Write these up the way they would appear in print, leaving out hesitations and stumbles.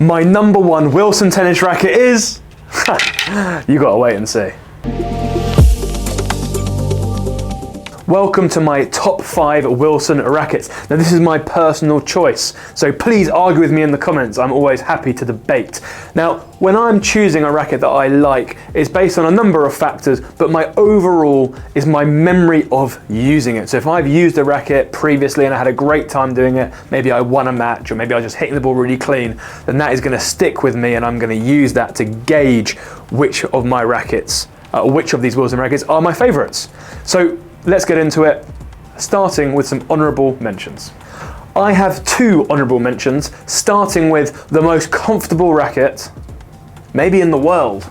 My number one Wilson tennis racket is... you gotta wait and see. Welcome to my top 5 Wilson rackets. Now this is my personal choice, so please argue with me in the comments. I'm always happy to debate. Now, when I'm choosing a racket that I like, it's based on a number of factors, but my overall is my memory of using it. So if I've used a racket previously and I had a great time doing it, maybe I won a match or maybe I was just hitting the ball really clean, then that is gonna stick with me and I'm gonna use that to gauge which of my rackets, which of these Wilson rackets are my favorites. So let's get into it, starting with some honourable mentions. I have 2 honourable mentions, starting with the most comfortable racket, maybe in the world,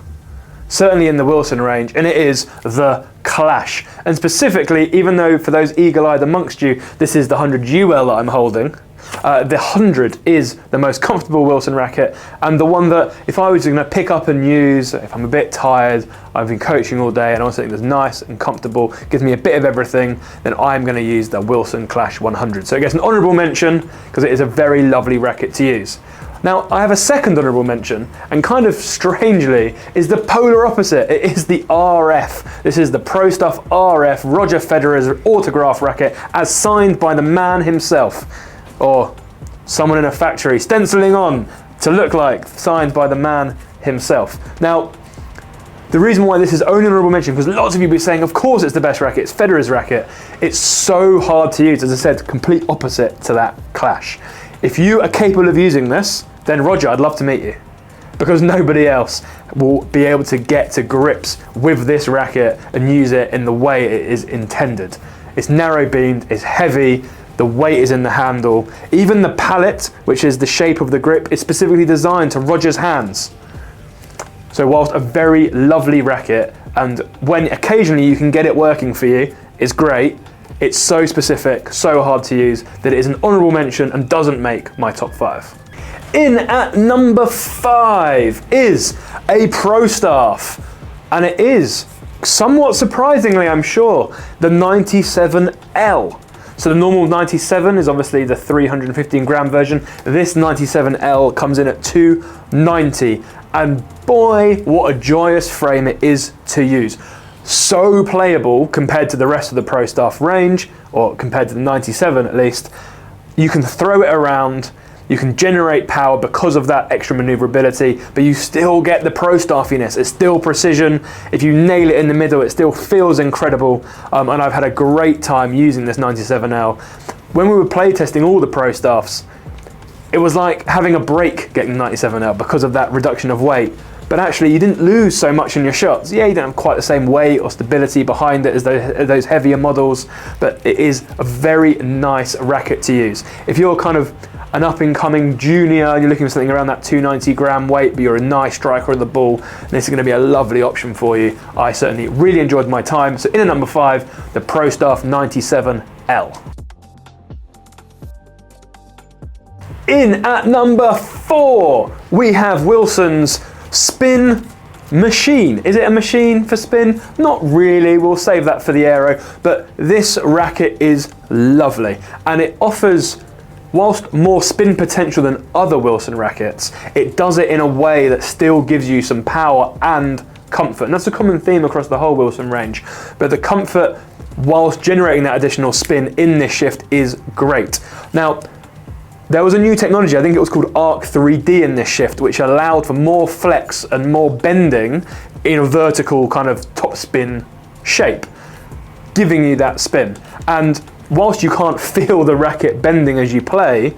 certainly in the Wilson range, and it is the Clash. And specifically, even though for those eagle-eyed amongst you, this is the 100 UL that I'm holding, the 100 is the most comfortable Wilson racket, and the one that if I was going to pick up and use, if I'm a bit tired, I've been coaching all day and I want something that's nice and comfortable, gives me a bit of everything, then I'm going to use the Wilson Clash 100. So it gets an honourable mention because it is a very lovely racket to use. Now, I have a second honourable mention, and kind of strangely, is the polar opposite. It is the RF. This is the Pro Stuff RF, Roger Federer's autograph racket, as signed by the man himself, or someone in a factory stenciling on to look like, signed by the man himself. Now, the reason why this is only an honourable mention, because lots of you will be saying, of course it's the best racket, it's Federer's racket. It's so hard to use, as I said, complete opposite to that Clash. If you are capable of using this, then Roger, I'd love to meet you, because nobody else will be able to get to grips with this racket and use it in the way it is intended. It's narrow beamed, it's heavy, the weight is in the handle. Even the pallet, which is the shape of the grip, is specifically designed to Roger's hands. So whilst a very lovely racket, and when occasionally you can get it working for you, it's great, it's so specific, so hard to use, that it is an honourable mention and doesn't make my top 5. In at number 5 is a Pro Staff, and it is, somewhat surprisingly I'm sure, the 97L. So the normal 97 is obviously the 315 gram version. This 97L comes in at 290, and boy, what a joyous frame it is to use. So playable compared to the rest of the Pro Staff range, or compared to the 97 at least. You can throw it around, you can generate power because of that extra maneuverability, but you still get the Pro Staffiness. It's still precision. If you nail it in the middle, it still feels incredible. And I've had a great time using this 97L. When we were playtesting all the Pro Staffs, it was like having a break getting 97L because of that reduction of weight. But actually you didn't lose so much in your shots. Yeah, you don't have quite the same weight or stability behind it as those heavier models, but it is a very nice racket to use. If you're kind of an up-and-coming junior, you're looking for something around that 290 gram weight, but you're a nice striker of the ball, this is going to be a lovely option for you. I certainly really enjoyed my time. So in at number 5, the Pro Staff 97L. In at number 4, we have Wilson's Spin Machine. Is it a machine for spin? Not really, we'll save that for the aero, but this racket is lovely, and it offers, whilst more spin potential than other Wilson rackets, it does it in a way that still gives you some power and comfort. And that's a common theme across the whole Wilson range. But the comfort, whilst generating that additional spin in this shift, is great. Now, there was a new technology, I think it was called Arc 3D in this shift, which allowed for more flex and more bending in a vertical kind of top spin shape, giving you that spin. And whilst you can't feel the racket bending as you play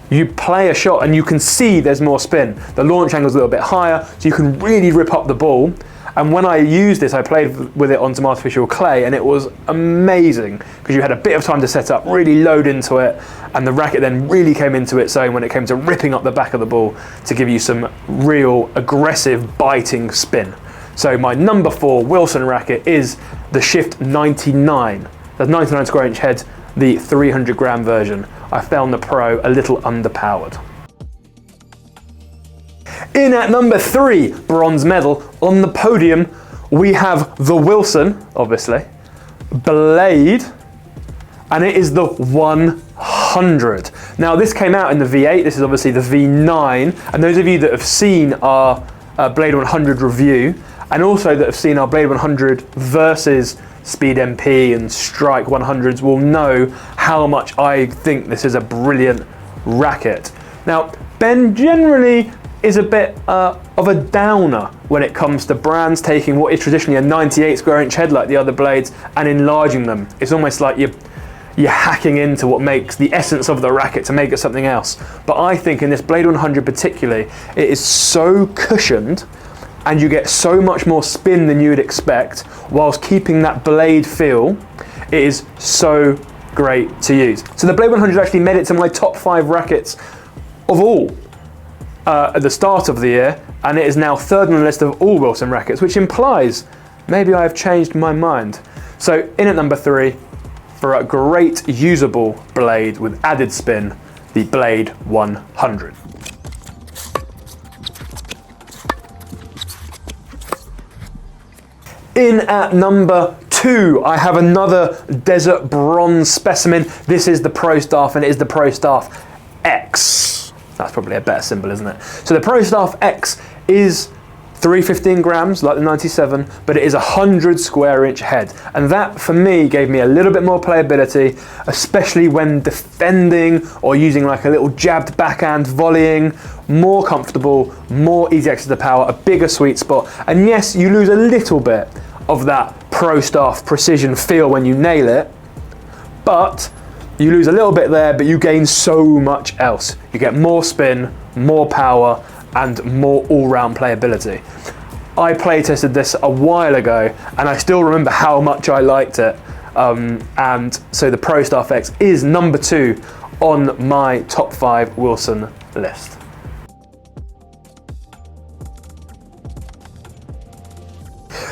a shot and you can see there's more spin. The launch angle is a little bit higher, so you can really rip up the ball. And when I used this, I played with it on some artificial clay, and it was amazing because you had a bit of time to set up, really load into it, and the racket then really came into its own when it came to ripping up the back of the ball to give you some real aggressive biting spin. So my number 4 Wilson racket is the Shift 99. That's 99 square inch head, the 300 gram version. I found the Pro a little underpowered. In at number 3, bronze medal, on the podium, we have the Wilson, obviously, Blade, and it is the 100. Now this came out in the V8, this is obviously the V9, and those of you that have seen our Blade 100 review, and also that have seen our Blade 100 versus Speed MP and Strike 100s will know how much I think this is a brilliant racket. Now, Ben generally is a bit of a downer when it comes to brands taking what is traditionally a 98 square inch head like the other blades and enlarging them. It's almost like you're hacking into what makes the essence of the racket to make it something else. But I think in this Blade 100 particularly, it is so cushioned and you get so much more spin than you would expect whilst keeping that blade feel. It is so great to use. So the Blade 100 actually made it to my top 5 rackets of all at the start of the year, and it is now third on the list of all Wilson rackets, which implies maybe I have changed my mind. So in at number 3, for a great usable blade with added spin, the Blade 100. In at number 2, I have another desert bronze specimen. This is the Pro Staff, and it is the Pro Staff X. That's probably a better symbol, isn't it? So the Pro Staff X is 315 grams like the 97, but it is a 100 square inch head. And that for me gave me a little bit more playability, especially when defending or using like a little jabbed backhand volleying, more comfortable, more easy access to power, a bigger sweet spot. And yes, you lose a little bit of that Pro Staff precision feel when you nail it, but you lose a little bit there, but you gain so much else. You get more spin, more power, and more all-round playability. I play tested this a while ago, and I still remember how much I liked it. And so the Pro Staff X is number 2 on my top 5 Wilson list.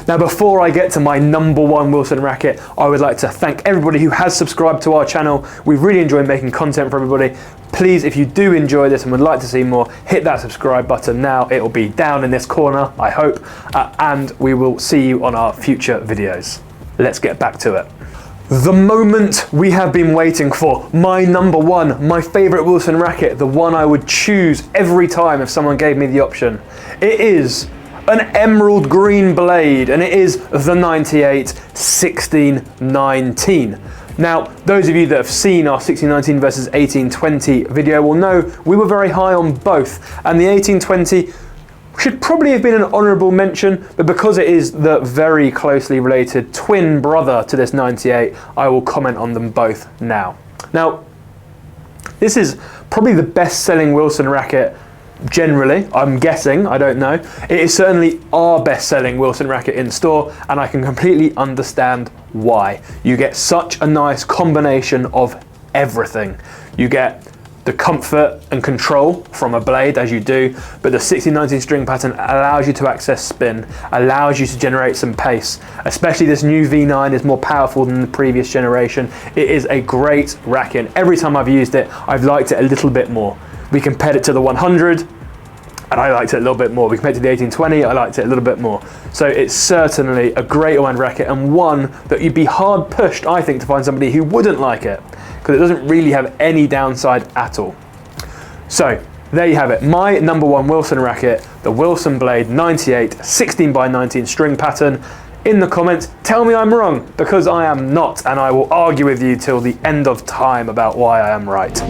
Now, before I get to my number 1 Wilson racket, I would like to thank everybody who has subscribed to our channel. We really enjoy making content for everybody. Please, if you do enjoy this and would like to see more, hit that subscribe button now. It will be down in this corner, I hope, and we will see you on our future videos. Let's get back to it. The moment we have been waiting for, my number 1, my favorite Wilson racket, the one I would choose every time if someone gave me the option. It is an emerald green blade, and it is the 98 1619. Now, those of you that have seen our 1619 versus 1820 video will know we were very high on both, and the 1820 should probably have been an honourable mention, but because it is the very closely related twin brother to this 98, I will comment on them both now. Now, this is probably the best-selling Wilson racket generally, I'm guessing, I don't know. It is certainly our best-selling Wilson racket in store, and I can completely understand why. You get such a nice combination of everything. You get the comfort and control from a blade, as you do, but the 1619 string pattern allows you to access spin, allows you to generate some pace. Especially this new V9 is more powerful than the previous generation. It is a great racket, and every time I've used it, I've liked it a little bit more. We compared it to the 100, and I liked it a little bit more. We compared it to the 1820, I liked it a little bit more. So it's certainly a great all-round racket, and one that you'd be hard pushed, I think, to find somebody who wouldn't like it, because it doesn't really have any downside at all. So there you have it, my number 1 Wilson racket, the Wilson Blade 98 16x19 string pattern. In the comments, tell me I'm wrong, because I am not, and I will argue with you till the end of time about why I am right.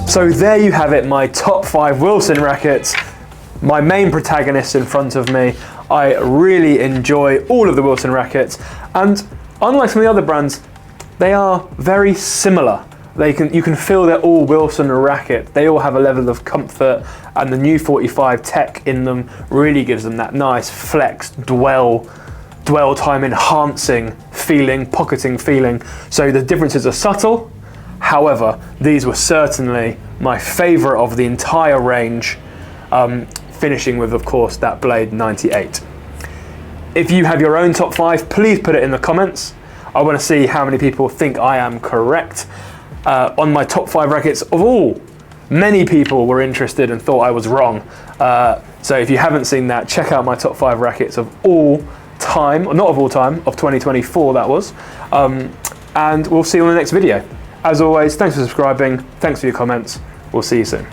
So there you have it, my top 5 Wilson rackets, my main protagonists in front of me. I really enjoy all of the Wilson rackets, and unlike some of the other brands, they are very similar. You can feel they're all Wilson racket. They all have a level of comfort, and the new 45 tech in them really gives them that nice flex, dwell time enhancing feeling, pocketing feeling. So the differences are subtle. However, these were certainly my favorite of the entire range, finishing with, of course, that Blade 98. If you have your own top 5, please put it in the comments. I want to see how many people think I am correct. On my top 5 rackets of all, many people were interested and thought I was wrong. So if you haven't seen that, check out my top 5 rackets of all time, or not of all time, of 2024 that was. And we'll see you on the next video. As always, thanks for subscribing, thanks for your comments, we'll see you soon.